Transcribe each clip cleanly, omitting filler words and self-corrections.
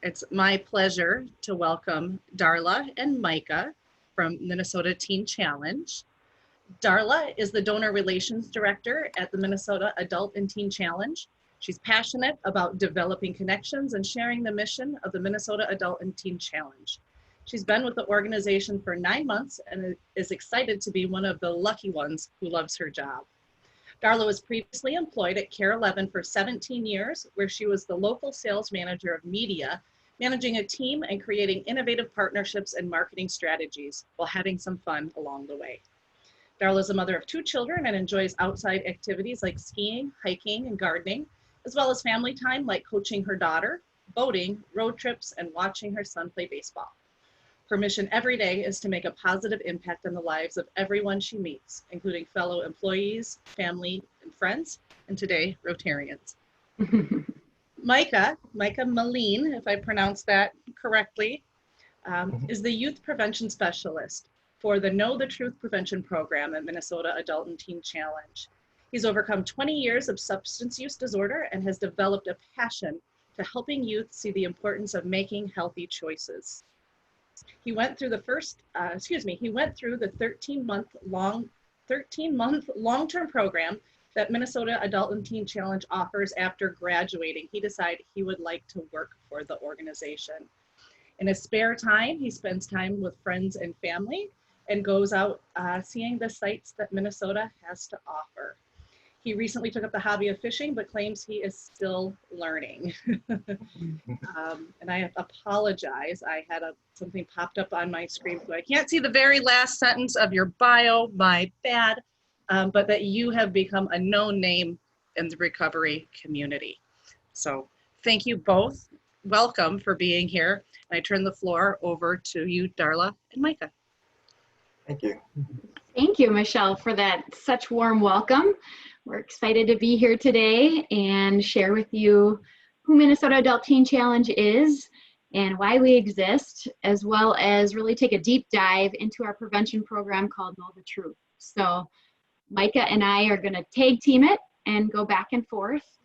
It's my pleasure to welcome Darla and Micah from Minnesota Teen Challenge. Darla is the Donor Relations Director at the Minnesota Adult and Teen Challenge. She's passionate about developing connections and sharing the mission of the Minnesota Adult and Teen Challenge. She's been with the organization for 9 months and is excited to be one of the lucky ones who loves her job. Darla was previously employed at KARE 11 for 17 years, where she was the local sales manager of media, managing a team and creating innovative partnerships and marketing strategies while having some fun along the way. Darla is a mother of 2 children and enjoys outside activities like skiing, hiking, and gardening, as well as family time like coaching her daughter, boating, road trips, and watching her son play baseball. Her mission every day is to make a positive impact on the lives of everyone she meets, including fellow employees, family, and friends, and today, Rotarians. Micah Meline, if I pronounced that correctly, is the Youth Prevention Specialist for the Know the Truth Prevention Program at Minnesota Adult and Teen Challenge. He's overcome 20 years of substance use disorder and has developed a passion to helping youth see the importance of making healthy choices. He went through the 13-month long-term program that Minnesota Adult and Teen Challenge offers after graduating. He decided he would like to work for the organization. In his spare time, he spends time with friends and family and goes out seeing the sights that Minnesota has to offer. He recently took up the hobby of fishing, but claims he is still learning. And I apologize. I had something popped up on my screen, so I can't see the very last sentence of your bio, my bad, but that you have become a known name in the recovery community. So thank you both. Welcome for being here. And I turn the floor over to you, Darla and Micah. Thank you. Thank you, Michelle, for that such warm welcome. We're excited to be here today and share with you who Minnesota Adult Teen Challenge is and why we exist, as well as really take a deep dive into our prevention program called Know the Truth. So Micah and I are going to tag team it and go back and forth.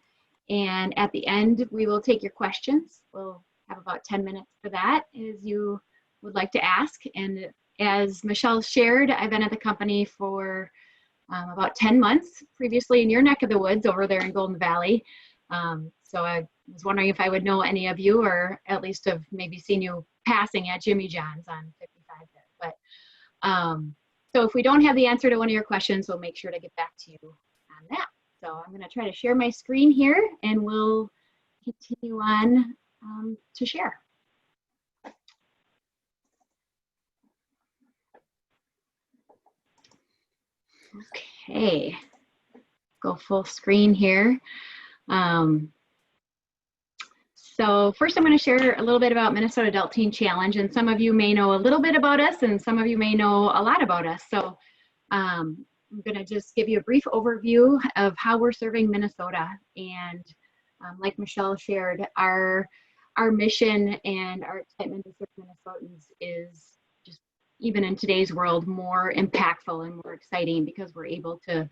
And at the end, we will take your questions. We'll have about 10 minutes for that as you would like to ask. And as Michelle shared, I've been at the company for about 10 months, previously in your neck of the woods over there in Golden Valley. So I was wondering if I would know any of you, or at least have maybe seen you passing at Jimmy John's on 55 there. But so if we don't have the answer to one of your questions, we'll make sure to get back to you on that. So I'm going to try to share my screen here and we'll continue on to share. Okay, go full screen here. So first I'm going to share a little bit about Minnesota Adult Teen Challenge, and some of you may know a little bit about us and some of you may know a lot about us. So I'm going to just give you a brief overview of how we're serving Minnesota. And like Michelle shared, our mission and our excitement to serve Minnesotans is just, even in today's world, more impactful and more exciting because we're able to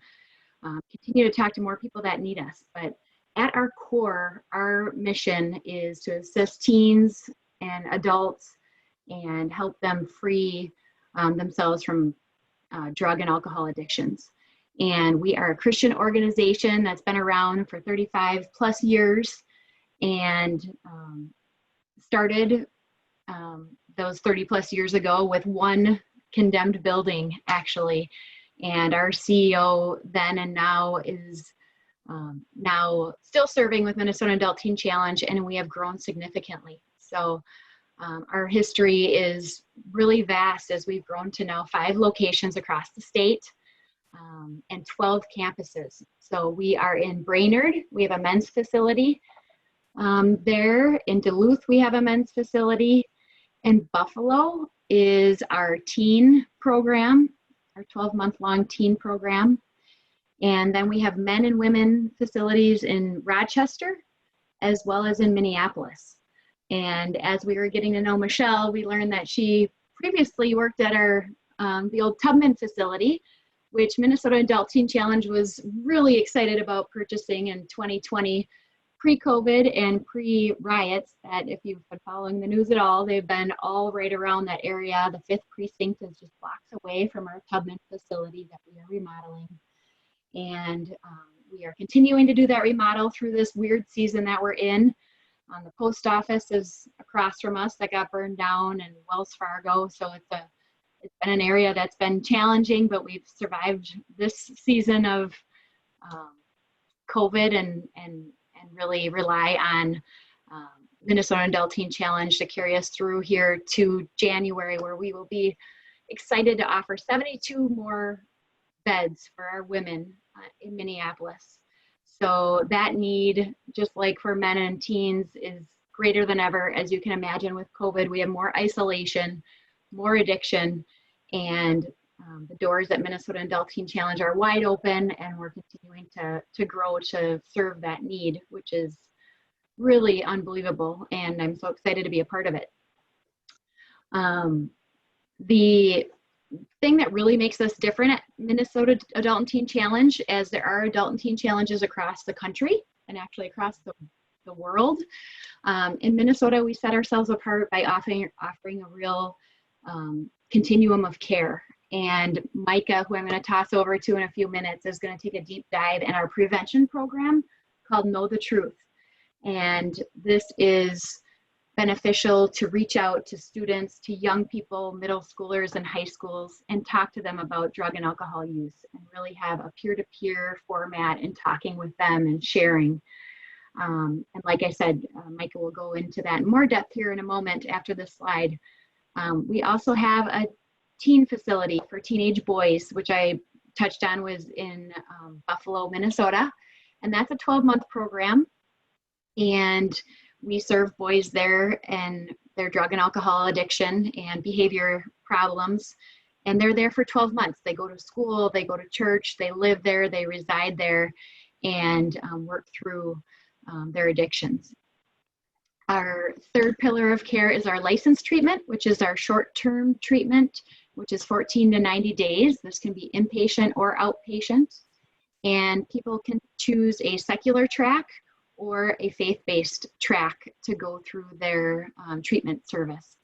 continue to talk to more people that need us. But at our core, our mission is to assist teens and adults and help them free themselves from drug and alcohol addictions. And we are a Christian organization that's been around for 35 plus years and started those 30 plus years ago with one condemned building, actually. And our CEO then and now is now still serving with Minnesota Adult Teen Challenge, and we have grown significantly. So our history is really vast as we've grown to now 5 locations across the state and 12 campuses. So we are in Brainerd, we have a men's facility there. In Duluth, we have a men's facility. In Buffalo is our teen program, our 12-month-long teen program. And then we have men and women facilities in Rochester, as well as in Minneapolis. And as we were getting to know Michelle, we learned that she previously worked at our the old Tubman facility, which Minnesota Adult Teen Challenge was really excited about purchasing in 2020 pre-COVID and pre-riots, that if you've been following the news at all, they've been all right around that area. The 5th precinct is just blocks away from our Tubman facility that we are remodeling. And we are continuing to do that remodel through this weird season that we're in. The post office is across from us that got burned down, and Wells Fargo. So it's been an area that's been challenging, but we've survived this season of COVID and really rely on Minnesota Adult Teen Challenge to carry us through here to January, where we will be excited to offer 72 more beds for our women in Minneapolis. So that need, just like for men and teens, is greater than ever. As you can imagine, with COVID, we have more isolation, more addiction, and the doors at Minnesota Adult Teen Challenge are wide open, and we're continuing to grow to serve that need, which is really unbelievable, and I'm so excited to be a part of it. The thing that really makes us different at Minnesota Adult and Teen Challenge, as there are adult and teen challenges across the country and actually across the world, in Minnesota we set ourselves apart by offering a real continuum of care. And Micah, who I'm going to toss over to in a few minutes, is going to take a deep dive in our prevention program called Know the Truth. And this is beneficial to reach out to students, to young people, middle schoolers and high schools, and talk to them about drug and alcohol use, and really have a peer-to-peer format in talking with them and sharing. And like I said, Micah will go into that in more depth here in a moment after this slide. We also have a teen facility for teenage boys, which I touched on was in Buffalo, Minnesota. And that's a 12-month program. And we serve boys there and their drug and alcohol addiction and behavior problems. And they're there for 12 months. They go to school, they go to church, they live there, they reside there, and work through their addictions. Our third pillar of care is our licensed treatment, which is our short-term treatment, which is 14 to 90 days. This can be inpatient or outpatient. And people can choose a secular track or a faith-based track to go through their treatment service.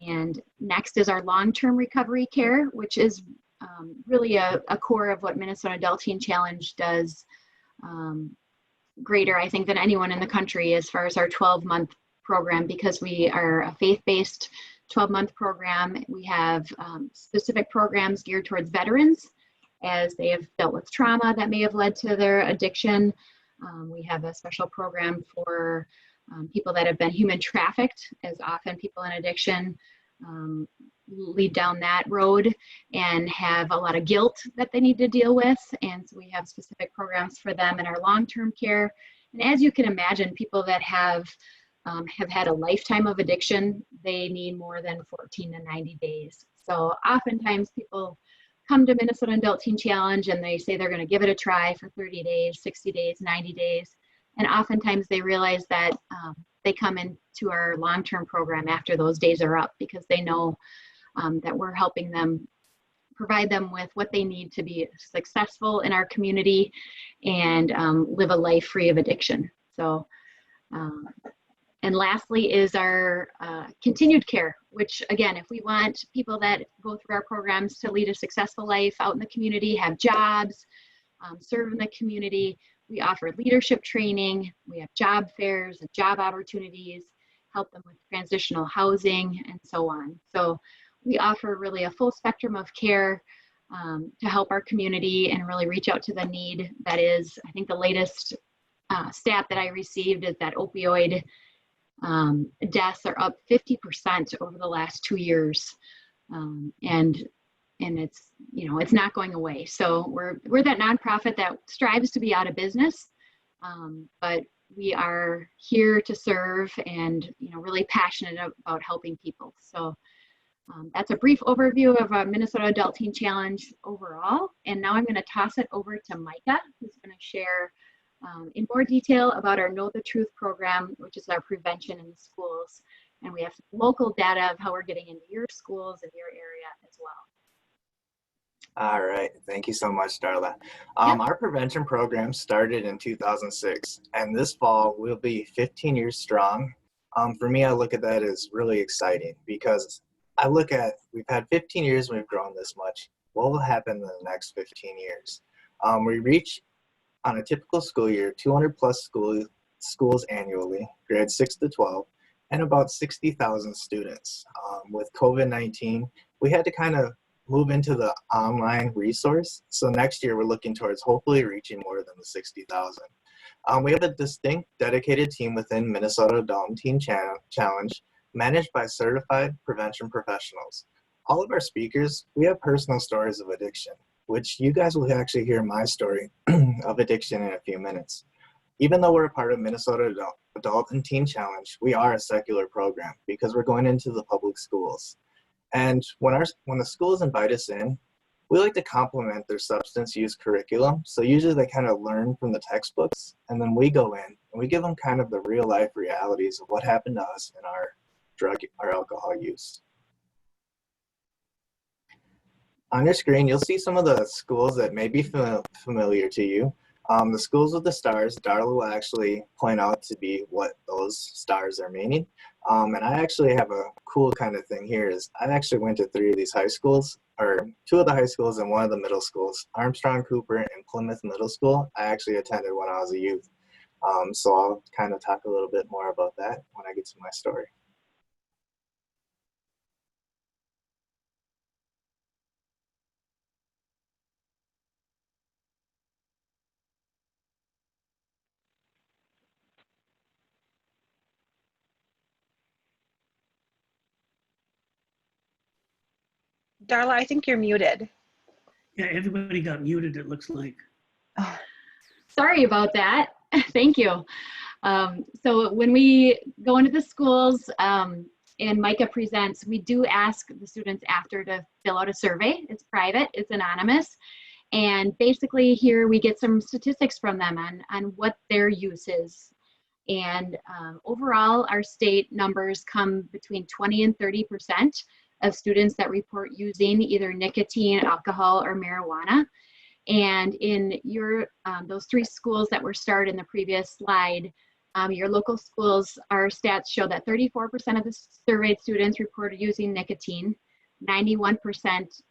And next is our long-term recovery care, which is really a core of what Minnesota Adult Teen Challenge does greater, I think, than anyone in the country as far as our 12-month program, because we are a faith-based 12-month program. We have specific programs geared towards veterans as they have dealt with trauma that may have led to their addiction. We have a special program for people that have been human trafficked, as often people in addiction lead down that road and have a lot of guilt that they need to deal with. And so we have specific programs for them in our long-term care. And as you can imagine, people that have had a lifetime of addiction, they need more than 14 to 90 days. So oftentimes people come to Minnesota Adult Teen Challenge and they say they're going to give it a try for 30 days, 60 days, 90 days. And oftentimes they realize that they come into our long-term program after those days are up, because they know that we're helping them, provide them with what they need to be successful in our community and live a life free of addiction. So, and lastly is our continued care, which again, if we want people that go through our programs to lead a successful life out in the community, have jobs, serve in the community, we offer leadership training, we have job fairs and job opportunities, help them with transitional housing and so on. So we offer really a full spectrum of care to help our community and really reach out to the need that is. I think the latest stat that I received is that opioid deaths are up 50% over the last 2 years, and it's, you know, it's not going away. So we're that nonprofit that strives to be out of business, but we are here to serve and, you know, really passionate about helping people. So that's a brief overview of Minnesota Adult Teen Challenge overall. And now I'm going to toss it over to Micah, who's going to share in more detail about our Know the Truth program, which is our prevention in the schools. And we have local data of how we're getting into your schools and your area as well. All right. Thank you so much, Darla. Yep. Our prevention program started in 2006, and this fall we'll be 15 years strong. For me, I look at that as really exciting because we've had 15 years and we've grown this much. What will happen in the next 15 years? We reach, on a typical school year, 200 plus schools annually, grades 6 to 12, and about 60,000 students. With COVID-19, we had to kind of move into the online resource. So next year, we're looking towards hopefully reaching more than the 60,000. We have a distinct, dedicated team within Minnesota Adult and Teen Challenge, managed by certified prevention professionals. All of our speakers, we have personal stories of addiction, which you guys will actually hear my story of addiction in a few minutes. Even though we're a part of Minnesota Adult and Teen Challenge, we are a secular program because we're going into the public schools. And when the schools invite us in, we like to complement their substance use curriculum. So usually they kind of learn from the textbooks, and then we go in and we give them kind of the real life realities of what happened to us in our alcohol use. On your screen, you'll see some of the schools that may be familiar to you. The schools with the stars, Darla will actually point out to be what those stars are meaning. And I actually have a cool kind of thing here is I actually went to 3 of these high schools, or 2 of the high schools and 1 of the middle schools. Armstrong, Cooper, and Plymouth Middle School, I actually attended when I was a youth. So I'll kind of talk a little bit more about that when I get to my story. Darla, I think you're muted. Yeah, everybody got muted, it looks like. Oh. Sorry about that. Thank you. So when we go into the schools and Micah presents, we do ask the students after to fill out a survey. It's private, it's anonymous. And basically here we get some statistics from them on what their use is. And overall, our state numbers come between 20 and 30% of students that report using either nicotine, alcohol, or marijuana. And in your those 3 schools that were starred in the previous slide, your local schools, our stats show that 34% of the surveyed students reported using nicotine, 91%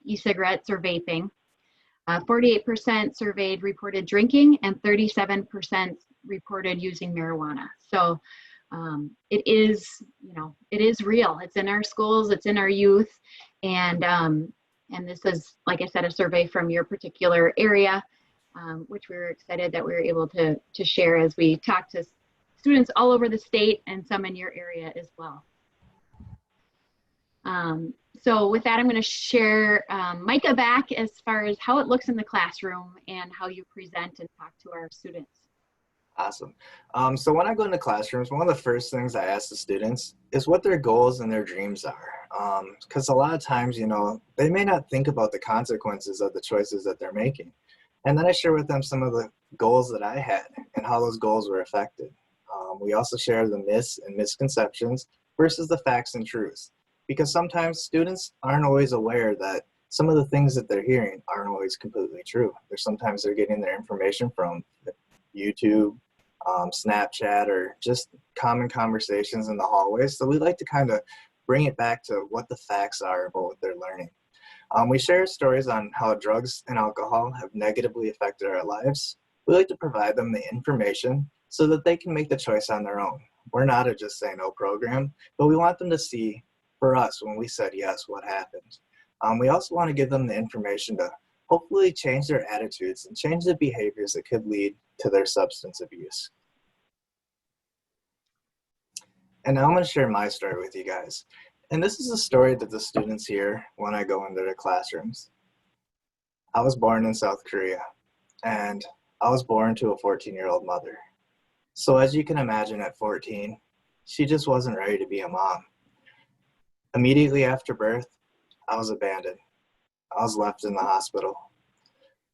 e-cigarettes or vaping, 48% surveyed reported drinking, and 37% reported using marijuana. So it is, it is real. It's in our schools, it's in our youth, and this is, like I said, a survey from your particular area, which we were excited that we were able to share as we talk to students all over the state and some in your area as well. So with that, I'm going to share Micah back as far as how it looks in the classroom and how you present and talk to our students. Awesome. So when I go into classrooms, one of the first things I ask the students is what their goals and their dreams are. Because a lot of times, they may not think about the consequences of the choices that they're making. And then I share with them some of the goals that I had and how those goals were affected. We also share the myths and misconceptions versus the facts and truths. Because sometimes students aren't always aware that some of the things that they're hearing aren't always completely true. Sometimes they're getting their information from YouTube, Snapchat, or just common conversations in the hallways. So we like to kind of bring it back to what the facts are about what they're learning. We share stories on how drugs and alcohol have negatively affected our lives. We like to provide them the information so that they can make the choice on their own. We're not a just say no program, but we want them to see for us when we said yes, what happened. We also want to give them the information to hopefully change their attitudes and change the behaviors that could lead to their substance abuse. And now I'm going to share my story with you guys. And this is a story that the students hear when I go into their classrooms. I was born in South Korea, and I was born to a 14-year-old mother. So as you can imagine, at 14, she just wasn't ready to be a mom. Immediately after birth, I was abandoned. I was left in the hospital.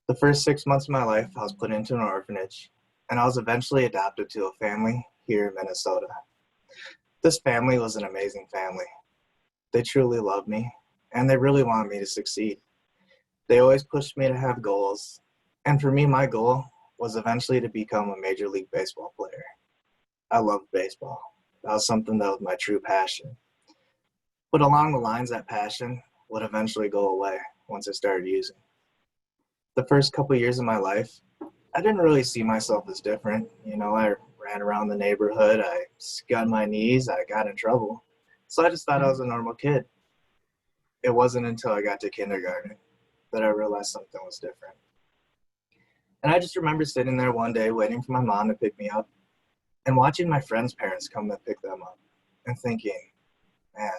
The first 6 months of my life, I was put into an orphanage, and I was eventually adopted to a family here in Minnesota. This family was an amazing family. They truly loved me, and they really wanted me to succeed. They always pushed me to have goals. And for me, my goal was eventually to become a Major League Baseball player. I loved baseball. That was something that was my true passion. But along the lines, that passion would eventually go away once I started using. The first couple of years of my life, I didn't really see myself as different. I ran around the neighborhood, I scunned my knees, I got in trouble. So I just thought I was a normal kid. It wasn't until I got to kindergarten that I realized something was different. And I just remember sitting there one day waiting for my mom to pick me up and watching my friends' parents come to pick them up and thinking, man,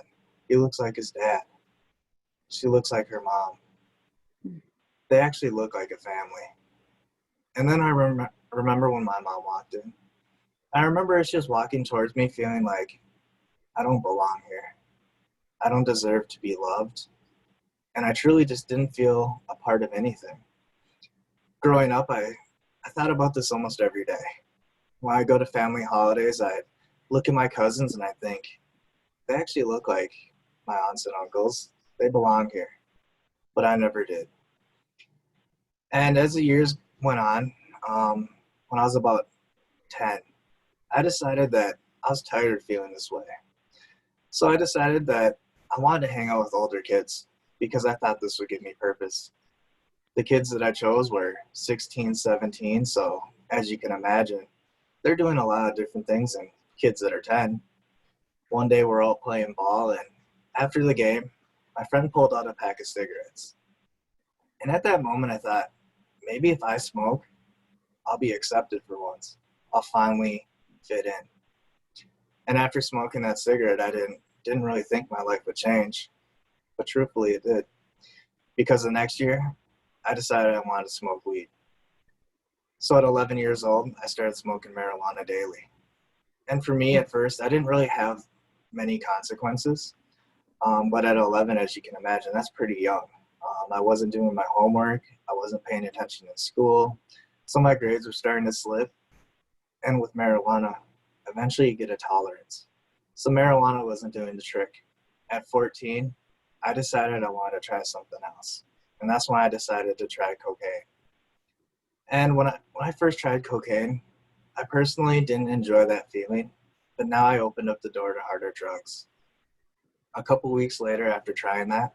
he looks like his dad. She looks like her mom. They actually look like a family. And then I remember when my mom walked in. I remember she was walking towards me feeling like, I don't belong here. I don't deserve to be loved. And I truly just didn't feel a part of anything. Growing up, I thought about this almost every day. When I go to family holidays, I look at my cousins and I think, they actually look like my aunts and uncles. They belong here. But I never did. And as the years went on, when I was about 10, I decided that I was tired of feeling this way. So I decided that I wanted to hang out with older kids because I thought this would give me purpose. The kids that I chose were 16, 17, so as you can imagine, they're doing a lot of different things than kids that are 10. One day we're all playing ball, and after the game, my friend pulled out a pack of cigarettes. And at that moment, I thought, maybe if I smoke, I'll be accepted for once. I'll finally fit in. And after smoking that cigarette, I didn't really think my life would change. But truthfully, it did. Because the next year, I decided I wanted to smoke weed. So at 11 years old, I started smoking marijuana daily. And for me, at first, I didn't really have many consequences. But at 11, as you can imagine, that's pretty young. I wasn't doing my homework. I wasn't paying attention in school. So my grades were starting to slip. And with marijuana, eventually you get a tolerance. So marijuana wasn't doing the trick. At 14, I decided I wanted to try something else. And that's when I decided to try cocaine. And when I first tried cocaine, I personally didn't enjoy that feeling, but now I opened up the door to harder drugs. A couple weeks later after trying that,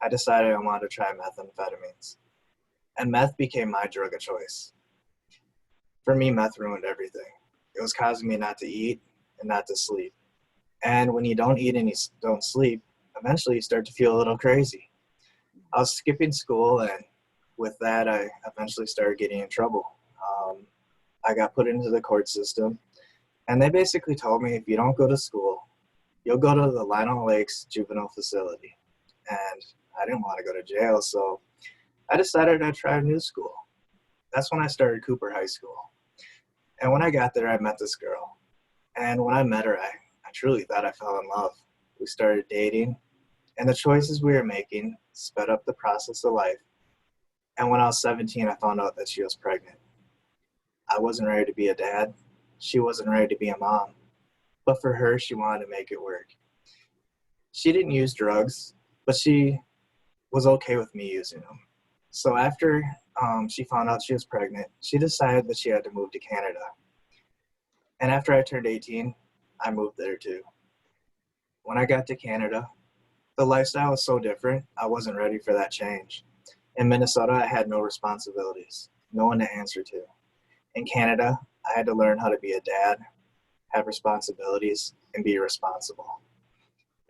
I decided I wanted to try methamphetamines. And meth became my drug of choice. For me, meth ruined everything. It was causing me not to eat and not to sleep. And when you don't eat and you don't sleep, eventually you start to feel a little crazy. I was skipping school, and with that, I eventually started getting in trouble. I got put into the court system, and they basically told me if you don't go to school, you'll go to the Lionel Lakes juvenile facility. And I didn't want to go to jail, so I decided I'd try a new school. That's when I started Cooper High School. And when I got there, I met this girl. And when I met her, I truly thought I fell in love. We started dating, and the choices we were making sped up the process of life. And when I was 17, I found out that she was pregnant. I wasn't ready to be a dad. She wasn't ready to be a mom. But for her, she wanted to make it work. She didn't use drugs, but she was okay with me using them. So after she found out she was pregnant, she decided that she had to move to Canada. And after I turned 18, I moved there too. When I got to Canada, the lifestyle was so different, I wasn't ready for that change. In Minnesota, I had no responsibilities, no one to answer to. In Canada, I had to learn how to be a dad, have responsibilities, and be responsible.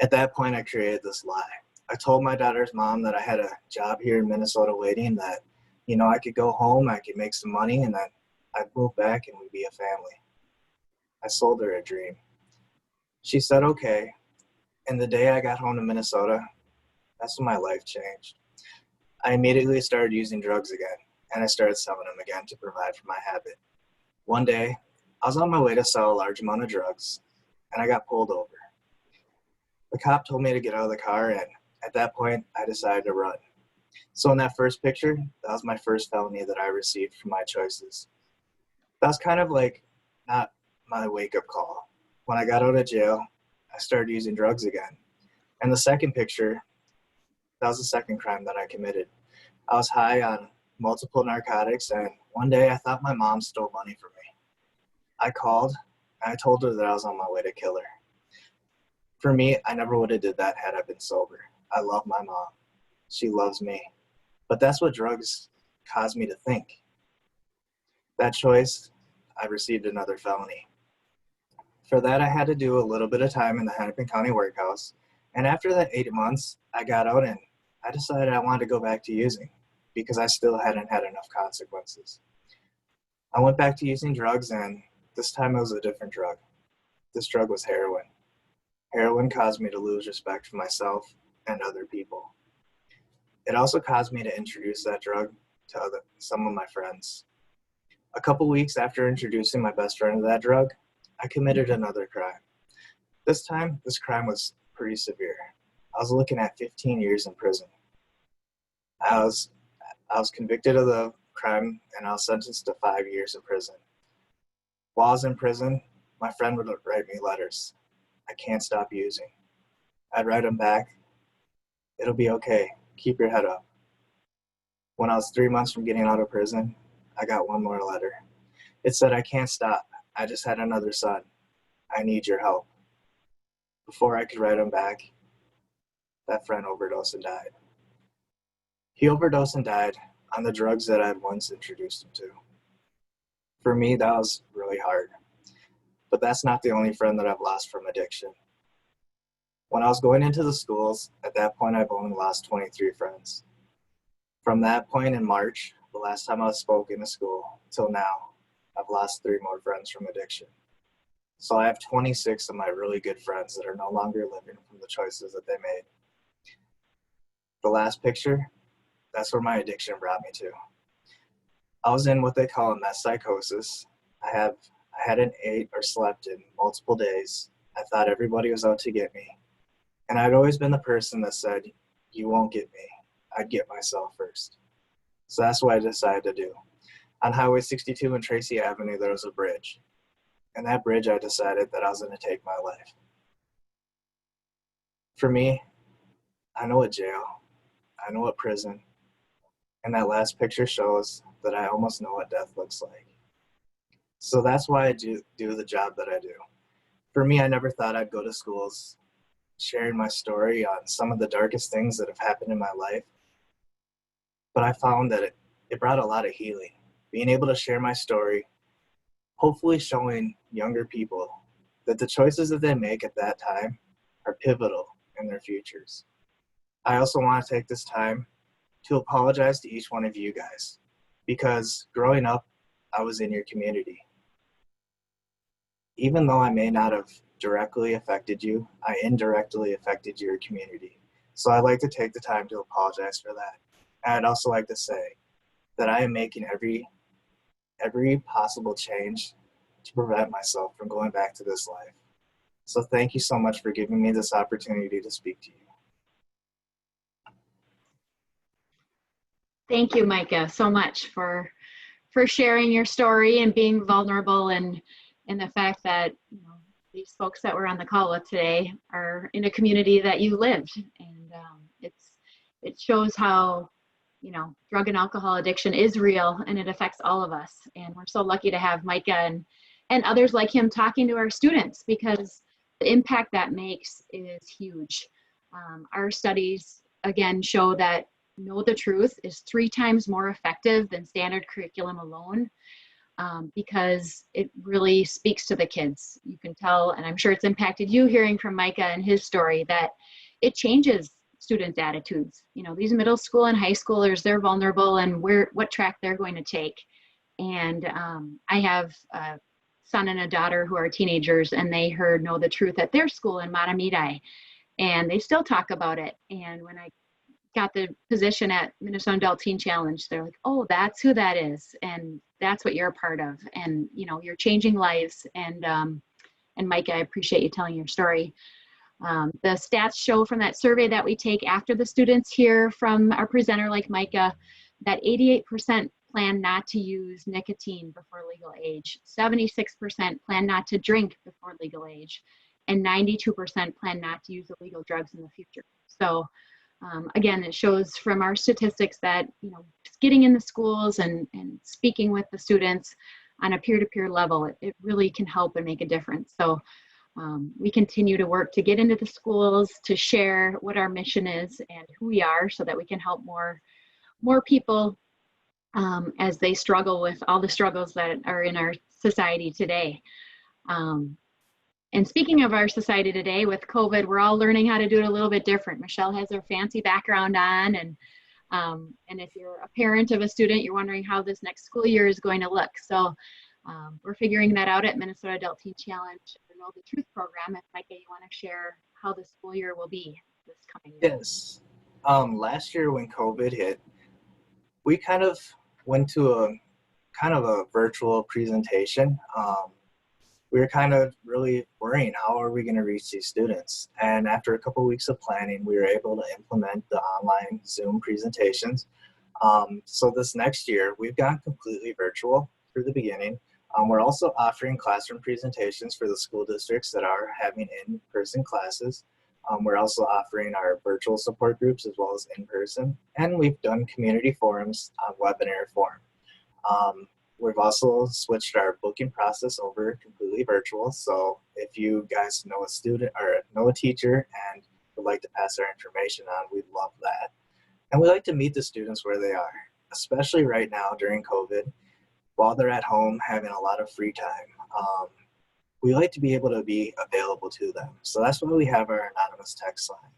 At that point, I created this lie. I told my daughter's mom that I had a job here in Minnesota waiting, that, I could go home, I could make some money, and then I'd move back and we'd be a family. I sold her a dream. She said, okay. And the day I got home to Minnesota, that's when my life changed. I immediately started using drugs again, and I started selling them again to provide for my habit. One day, I was on my way to sell a large amount of drugs, and I got pulled over. The cop told me to get out of the car, and at that point, I decided to run. So in that first picture, that was my first felony that I received for my choices. That was kind of like not my wake-up call. When I got out of jail, I started using drugs again. And the second picture, that was the second crime that I committed. I was high on multiple narcotics, and one day I thought my mom stole money from me. I called, and I told her that I was on my way to kill her. For me, I never would have did that had I been sober. I love my mom. She loves me. But that's what drugs caused me to think. That choice, I received another felony. For that, I had to do a little bit of time in the Hennepin County Workhouse. And after that 8 months, I got out and I decided I wanted to go back to using because I still hadn't had enough consequences. I went back to using drugs, and this time it was a different drug. This drug was heroin. Heroin caused me to lose respect for myself and other people. It also caused me to introduce that drug to some of my friends. A couple weeks after introducing my best friend to that drug, I committed another crime. This time, this crime was pretty severe. I was looking at 15 years in prison. I was convicted of the crime, and I was sentenced to 5 years in prison. While I was in prison, my friend would write me letters. I can't stop using. I'd write them back. It'll be okay. Keep your head up. When I was 3 months from getting out of prison, I got one more letter. It said, I can't stop. I just had another son. I need your help. Before I could write him back, that friend overdosed and died. He overdosed and died on the drugs that I'd once introduced him to. For me, that was really hard. But that's not the only friend that I've lost from addiction. When I was going into the schools, at that point, I've only lost 23 friends. From that point in March, the last time I spoke in a school, till now, I've lost 3 more friends from addiction. So I have 26 of my really good friends that are no longer living from the choices that they made. The last picture, that's where my addiction brought me to. I was in what they call a mess psychosis. I hadn't ate or slept in multiple days. I thought everybody was out to get me. And I'd always been the person that said, you won't get me. I'd get myself first. So that's what I decided to do. On Highway 62 and Tracy Avenue, there was a bridge. And that bridge, I decided that I was going to take my life. For me, I know what jail, I know what prison, and that last picture shows that I almost know what death looks like. So that's why I do the job that I do. For me, I never thought I'd go to schools sharing my story on some of the darkest things that have happened in my life. But I found that it brought a lot of healing. Being able to share my story, hopefully showing younger people that the choices that they make at that time are pivotal in their futures. I also want to take this time to apologize to each one of you guys, because growing up, I was in your community. Even though I may not have directly affected you, I indirectly affected your community. So I'd like to take the time to apologize for that. And I'd also like to say that I am making every possible change to prevent myself from going back to this life. So thank you so much for giving me this opportunity to speak to you. Thank you, Micah, so much for sharing your story and being vulnerable, and the fact that these folks that we're on the call with today are in a community that you lived, and it shows how drug and alcohol addiction is real and it affects all of us. And we're so lucky to have Micah and others like him talking to our students, because the impact that makes is huge. Our studies again show that Know the Truth is 3 times more effective than standard curriculum alone, because it really speaks to the kids. You can tell, and I'm sure it's impacted you hearing from Micah and his story, that it changes students' attitudes. These middle school and high schoolers, they're vulnerable, and what track they're going to take. And I have a son and a daughter who are teenagers, and they heard Know the Truth at their school in Matamidi, and they still talk about it. And when I got the position at Minnesota Adult Teen Challenge, they're like, oh, that's who that is, and that's what you're a part of, and you're changing lives. And Micah, I appreciate you telling your story. The stats show from that survey that we take after the students hear from our presenter like Micah, that 88% plan not to use nicotine before legal age, 76% plan not to drink before legal age, and 92% plan not to use illegal drugs in the future. So Again, it shows from our statistics that, just getting in the schools and speaking with the students on a peer-to-peer level, it really can help and make a difference. So we continue to work to get into the schools, to share what our mission is and who we are, so that we can help more people as they struggle with all the struggles that are in our society today. And speaking of our society today, with COVID, we're all learning how to do it a little bit different. Michelle has her fancy background on, and if you're a parent of a student, you're wondering how this next school year is going to look. So we're figuring that out at Minnesota Adult Teen Challenge, the Know the Truth program. If Micah, you want to share how the school year will be this coming year? Yes. Last year when COVID hit, we kind of went to a virtual presentation. We were kind of really worrying, how are we going to reach these students? And after a couple of weeks of planning, we were able to implement the online Zoom presentations. So this next year, we've gone completely virtual for the beginning. We're also offering classroom presentations for the school districts that are having in-person classes. We're also offering our virtual support groups as well as in-person. And we've done community forums on webinar form. We've also switched our booking process over completely virtual. So if you guys know a student or know a teacher and would like to pass our information on, we'd love that. And we like to meet the students where they are, especially right now during COVID, while they're at home having a lot of free time. We like to be able to be available to them. So that's why we have our anonymous text line.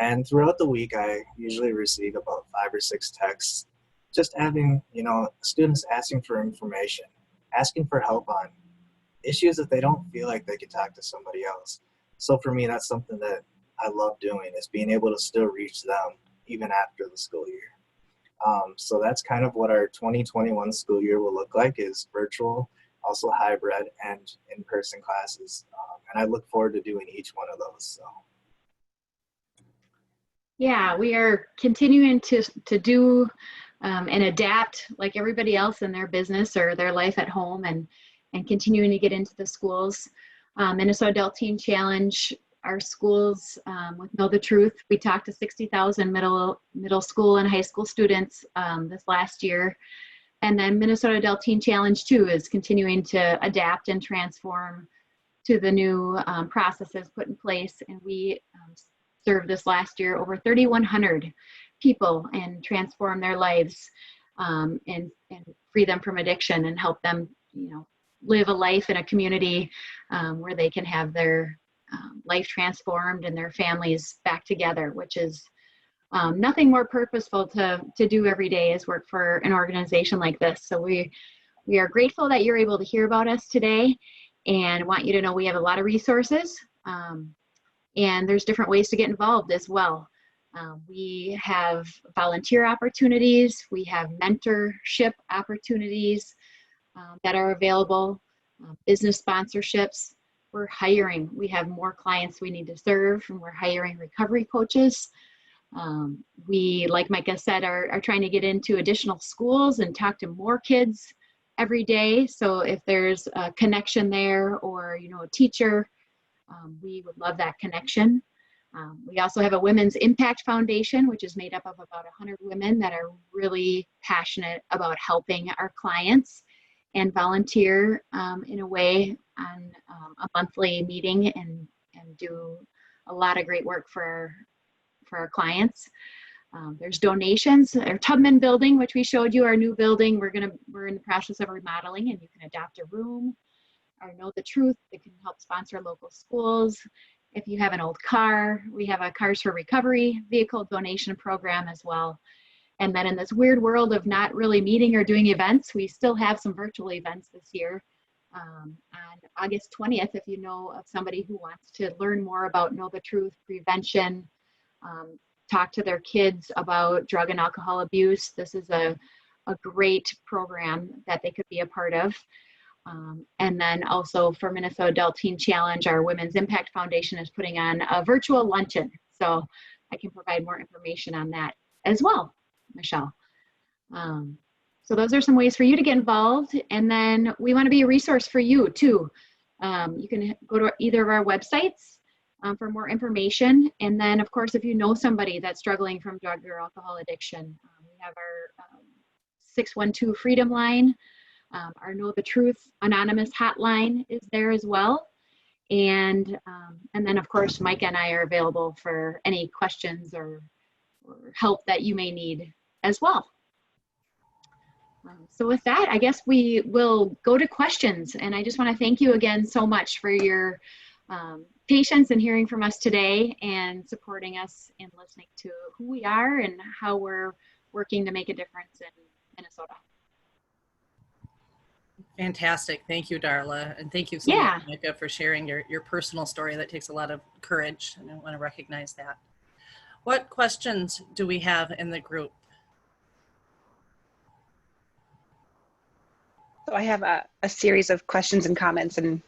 And throughout the week, I usually receive about 5 or 6 texts, just having, students asking for information, asking for help on issues that they don't feel like they could talk to somebody else. So for me, that's something that I love doing, is being able to still reach them even after the school year. So that's kind of what our 2021 school year will look like, is virtual, also hybrid, and in-person classes. And I look forward to doing each one of those. So. Yeah, we are continuing to do and adapt like everybody else in their business or their life at home, and continuing to get into the schools. Minnesota Adult Teen Challenge, our schools with Know the Truth, we talked to 60,000 middle school and high school students this last year. And then Minnesota Adult Teen Challenge 2 is continuing to adapt and transform to the new processes put in place. And we served this last year over 3,100 people and transform their lives and free them from addiction and help them, live a life in a community where they can have their life transformed and their families back together, which is nothing more purposeful to do every day is work for an organization like this. So we are grateful that you're able to hear about us today, and want you to know we have a lot of resources, and there's different ways to get involved as well. We have volunteer opportunities, we have mentorship opportunities that are available, business sponsorships. We're hiring, we have more clients we need to serve, and we're hiring recovery coaches. We, like Micah said, are trying to get into additional schools and talk to more kids every day. So if there's a connection there, or a teacher, we would love that connection. We also have a Women's Impact Foundation, which is made up of about 100 women that are really passionate about helping our clients and volunteer in a way on a monthly meeting and do a lot of great work for our clients. There's donations. Our Tubman building, which we showed you, our new building, we're in the process of remodeling, and you can adopt a room. Our Know the Truth, that can help sponsor local schools. If you have an old car, we have a Cars for Recovery vehicle donation program as well. And then in this weird world of not really meeting or doing events, we still have some virtual events this year. On August 20th, if you know of somebody who wants to learn more about Know the Truth, prevention, talk to their kids about drug and alcohol abuse, this is a great program that they could be a part of. And then also for Minnesota Adult Teen Challenge, our Women's Impact Foundation is putting on a virtual luncheon. So I can provide more information on that as well, Michelle. So those are some ways for you to get involved. And then we want to be a resource for you too. You can go to either of our websites for more information. And then, of course, if you know somebody that's struggling from drug or alcohol addiction, we have our 612 Freedom Line. Our Know the Truth Anonymous hotline is there as well. And then, of course, Micah and I are available for any questions or help that you may need as well. So with that, I guess we will go to questions. And I just want to thank you again so much for your patience and hearing from us today and supporting us and listening to who we are and how we're working to make a difference in Minnesota. Fantastic. Thank you, Darla. And thank you so much, Micah, for sharing your personal story. That takes a lot of courage, and I want to recognize that. What questions do we have in the group? So I have a series of questions and comments and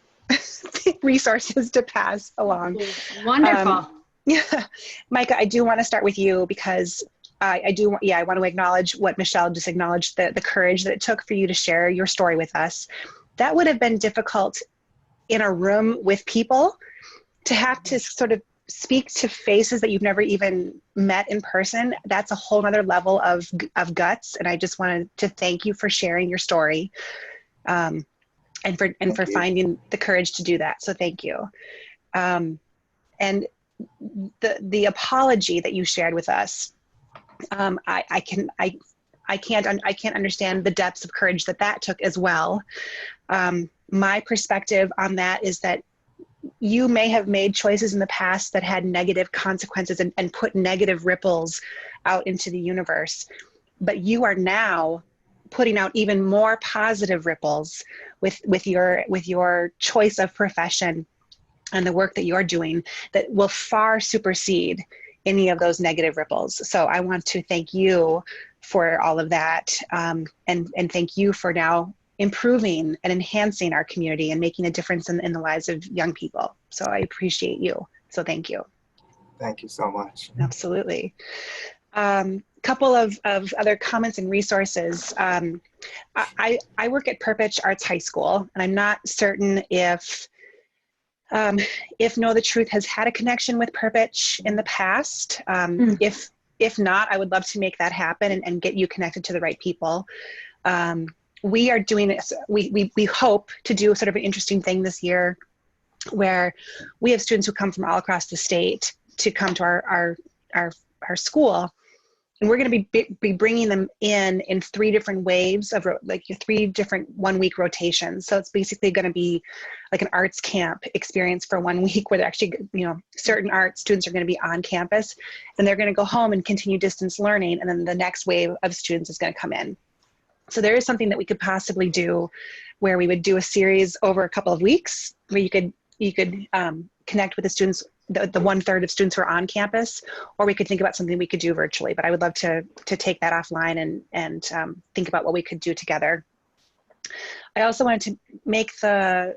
resources to pass along. Wonderful. Yeah, Micah, I do want to start with you because I want to acknowledge what Michelle just acknowledged, the courage that it took for you to share your story with us. That would have been difficult in a room with people, to have to sort of speak to faces that you've never even met in person. That's a whole other level of guts. And I just wanted to thank you for sharing your story, and for finding the courage to do that. So thank you. And the apology that you shared with us, I can't understand the depths of courage that took as well. My perspective on that is that you may have made choices in the past that had negative consequences and put negative ripples out into the universe, but you are now putting out even more positive ripples with your choice of profession and the work that you're doing that will far supersede any of those negative ripples. So I want to thank you for all of that, and thank you for now improving and enhancing our community and making a difference in the lives of young people. So I appreciate you. So thank you. Thank you so much. Absolutely. Couple of other comments and resources. I work at Perpich Arts High School, and I'm not certain if Know the Truth has had a connection with Perpich in the past. If not, I would love to make that happen and get you connected to the right people. We are doing this. We hope to do sort of an interesting thing this year, where we have students who come from all across the state to come to our school, and we're going to be bringing them in 3 different waves of 3 different 1-week rotations. So it's basically going to be like an arts camp experience for 1 week, where they're actually, certain art students are going to be on campus, and they're going to go home and continue distance learning, and then the next wave of students is going to come in. So there is something that we could possibly do, where we would do a series over a couple of weeks, where you could connect with the students, the 1/3 of students who are on campus, or we could think about something we could do virtually. But I would love to take that offline and think about what we could do together. I also wanted to make the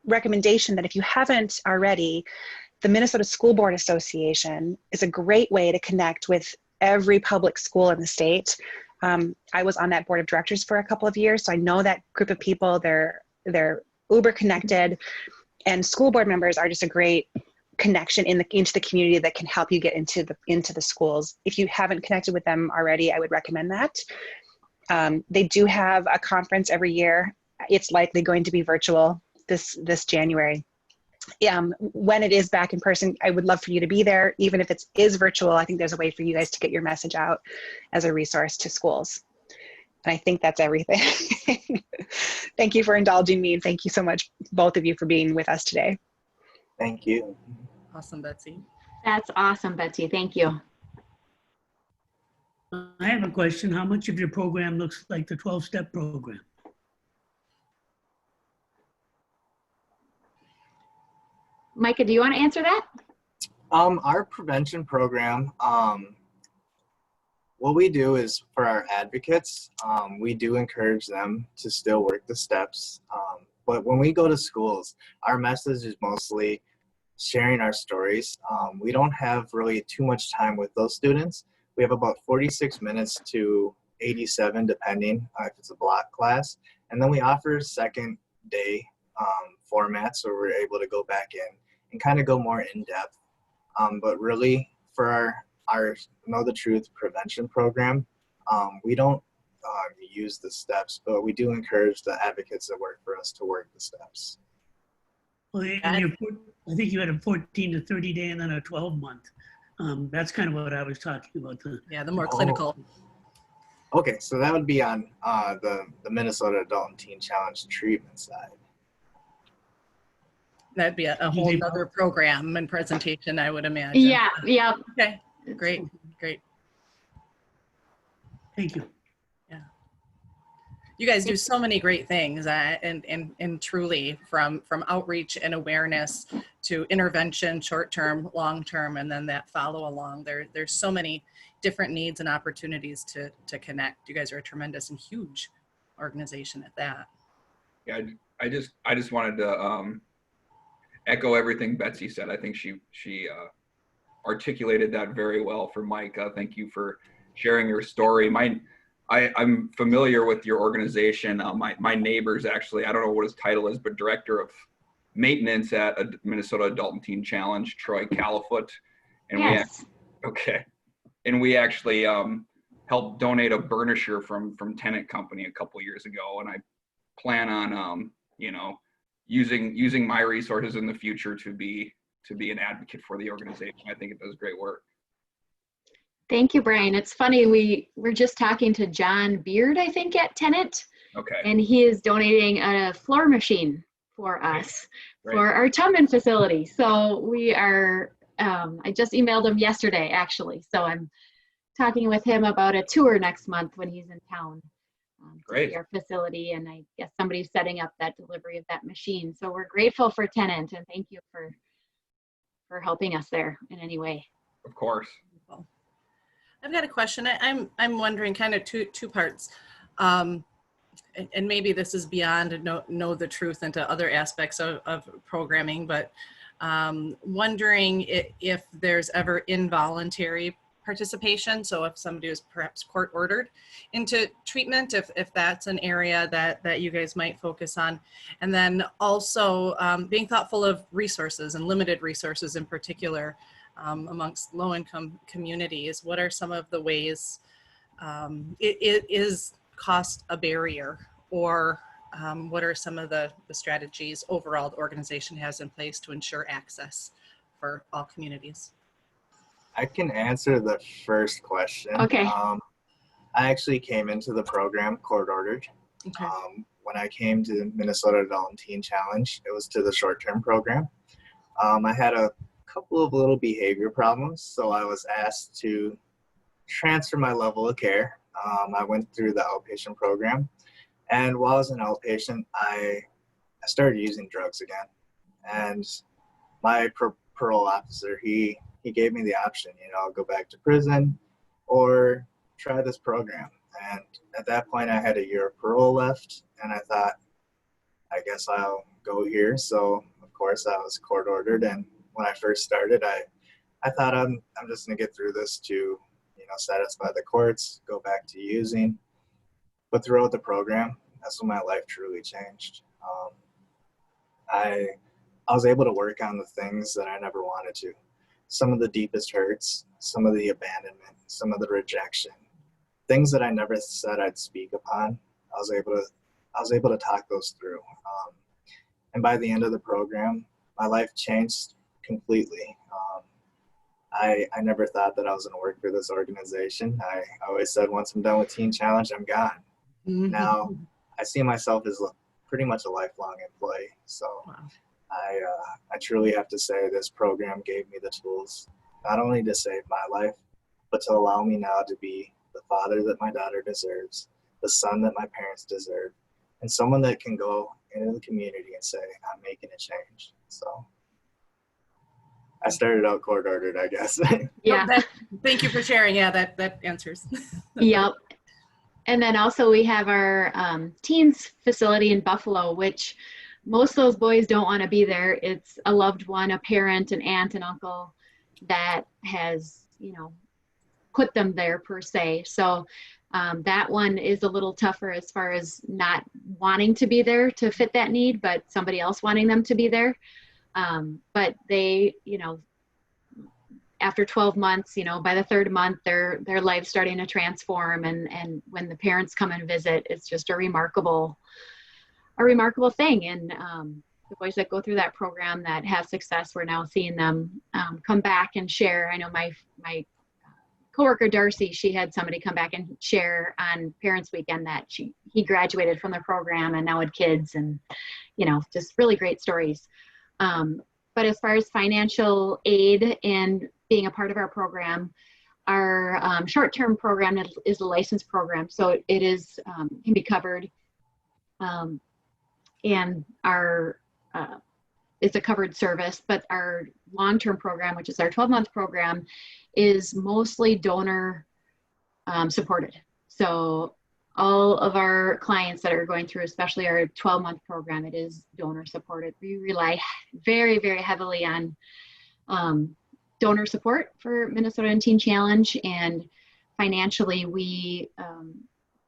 recommendation that if you haven't already, the Minnesota School Board Association is a great way to connect with every public school in the state. I was on that board of directors for a couple of years, so I know that group of people. They're uber connected, and school board members are just a great connection into the community that can help you get into the schools. If you haven't connected with them already, I would recommend that. They do have a conference every year. It's likely going to be virtual this January. When it is back in person, I would love for you to be there. Even if it is virtual, I think there's a way for you guys to get your message out as a resource to schools. And I think that's everything. Thank you for indulging me, and thank you so much, both of you, for being with us today. Thank you. Awesome, Betsy. That's awesome, Betsy. Thank you. I have a question. How much of your program looks like the 12-step program? Micah, do you want to answer that? Our prevention program, what we do is, for our advocates, we do encourage them to still work the steps. But when we go to schools, our message is mostly sharing our stories. We don't have really too much time with those students. We have about 46 minutes to 87, depending if it's a block class. And then we offer second day formats where we're able to go back in and kind of go more in depth. But really, for our Know the Truth prevention program, we don't use the steps, but we do encourage the advocates that work for us to work the steps. Well, I think you had a 14 to 30 day and then a 12-month. That's kind of what I was talking about. Yeah, the more clinical. Okay, so that would be on the Minnesota Adult and Teen Challenge treatment side. That'd be a whole other program and presentation, I would imagine. Yeah, yeah. Okay, great, great. Thank you. Yeah. You guys do so many great things, and truly from outreach and awareness to intervention, short-term, long-term, and then that follow along. There's so many different needs and opportunities to connect. You guys are a tremendous and huge organization at that. Yeah, I just wanted to echo everything Betsy said. I think she articulated that very well for Micah. Thank you for sharing your story. I'm familiar with your organization. My neighbor's actually, I don't know what his title is, but director of maintenance at a Minnesota Adult and Teen Challenge, Troy Califoot. And Yes. we actually helped donate a burnisher from Tennant Company a couple years ago. And I plan on, using my resources in the future to be an advocate for the organization. I think it does great work. Thank you, Brian. It's funny, we were just talking to John Beard, I think, at Tennant. Okay. And he is donating a floor machine for us Great. for our Tubman facility. So we are, I just emailed him yesterday, actually. So I'm talking with him about a tour next month when he's in town. To see our facility, and I guess somebody's setting up that delivery of that machine. So we're grateful for Tennant, and thank you for helping us there in any way. Of course. I've got a question. I'm wondering, kind of two parts, and maybe this is beyond know the truth into other aspects of programming, but wondering if there's ever involuntary participation. So if somebody was perhaps court ordered into treatment, if that's an area that you guys might focus on. And then also being thoughtful of resources and limited resources in particular amongst low-income communities. What are some of the ways it is cost a barrier, or what are some of the strategies overall the organization has in place to ensure access for all communities? I can answer the first question. Okay. I actually came into the program court ordered. Okay. When I came to Minnesota Adult and Teen Challenge, it was to the short-term program. I had a couple of little behavior problems, so I was asked to transfer my level of care. I went through the outpatient program, and while I was an outpatient, I started using drugs again. And my parole officer, he gave me the option, go back to prison or try this program. And at that point, I had a year of parole left, and I thought, I guess I'll go here. So, of course, I was court ordered. And when I first started, I thought I'm just going to get through this to, satisfy the courts, go back to using. But throughout the program, that's when my life truly changed. I was able to work on the things that I never wanted to. Some of the deepest hurts, some of the abandonment, some of the rejection, things that I never said I'd speak upon. I was able to talk those through. And by the end of the program, my life changed completely. I never thought that I was going to work for this organization. I always said, once I'm done with Teen Challenge, I'm gone. Mm-hmm. Now I see myself as pretty much a lifelong employee. So wow. I truly have to say this program gave me the tools, not only to save my life, but to allow me now to be the father that my daughter deserves, the son that my parents deserve, and someone that can go into the community and say, I'm making a change. So I started out court ordered, I guess. Yeah. Thank you for sharing. Yeah, that answers. Yep. And then also we have our teens facility in Buffalo, which most of those boys don't want to be there. It's a loved one, a parent, an aunt, an uncle that has, put them there per se. So that one is a little tougher as far as not wanting to be there to fit that need, but somebody else wanting them to be there. But they, you know, after 12 months, you know, by the third month, their life's starting to transform. And when the parents come and visit, it's just a remarkable thing. And the boys that go through that program that have success, we're now seeing them come back and share. I know my coworker Darcy, she had somebody come back and share on Parents Weekend that he graduated from the program and now had kids, and you know, just really great stories. But as far as financial aid and being a part of our program, our short-term program is a licensed program, so it is can be covered, and our it's a covered service. But our long-term program, which is our 12-month program, is mostly donor supported. So all of our clients that are going through, especially our 12-month program, it is donor supported. We rely very, very heavily on donor support for Minnesota Teen Challenge, and financially we,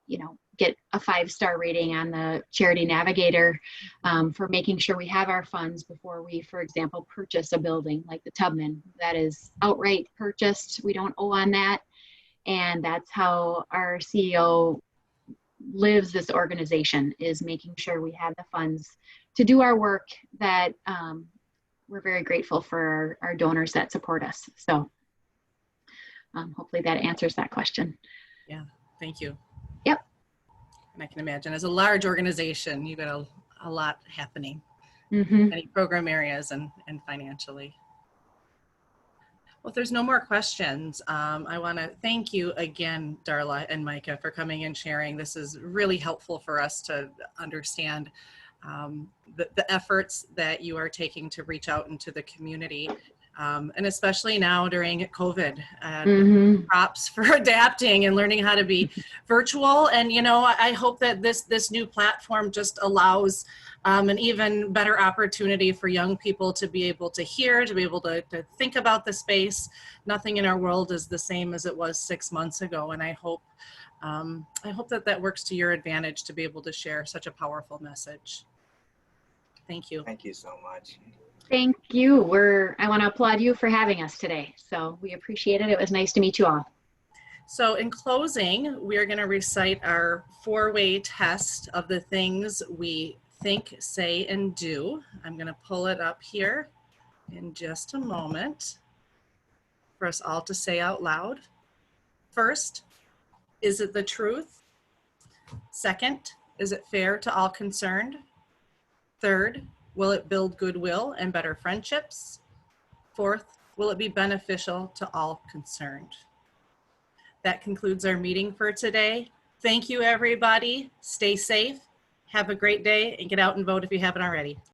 you know, get a 5-star rating on the Charity Navigator for making sure we have our funds before we, for example, purchase a building like the Tubman. That is outright purchased. We don't owe on that. And that's how our CEO lives this organization, is making sure we have the funds to do our work, that we're very grateful for our donors that support us. So hopefully that answers that question. Yeah, thank you. Yep. And I can imagine, as a large organization, you've got a lot happening, Mm-hmm. many program areas and financially. Well, if there's no more questions, I want to thank you again, Darla and Micah, for coming and sharing. This is really helpful for us to understand the efforts that you are taking to reach out into the community. And especially now during COVID, Mm-hmm. props for adapting and learning how to be virtual. And, you know, I hope that this new platform just allows an even better opportunity for young people to be able to hear, to be able to think about the space. Nothing in our world is the same as it was 6 months ago. And I hope that works to your advantage to be able to share such a powerful message. Thank you. Thank you so much. Thank you. I want to applaud you for having us today. So we appreciate it. It was nice to meet you all. So in closing, we are going to recite our 4-way test of the things we think, say, and do. I'm going to pull it up here in just a moment for us all to say out loud. First, is it the truth? Second, is it fair to all concerned? Third, will it build goodwill and better friendships? Fourth, will it be beneficial to all concerned? That concludes our meeting for today. Thank you, everybody. Stay safe. Have a great day, and get out and vote if you haven't already.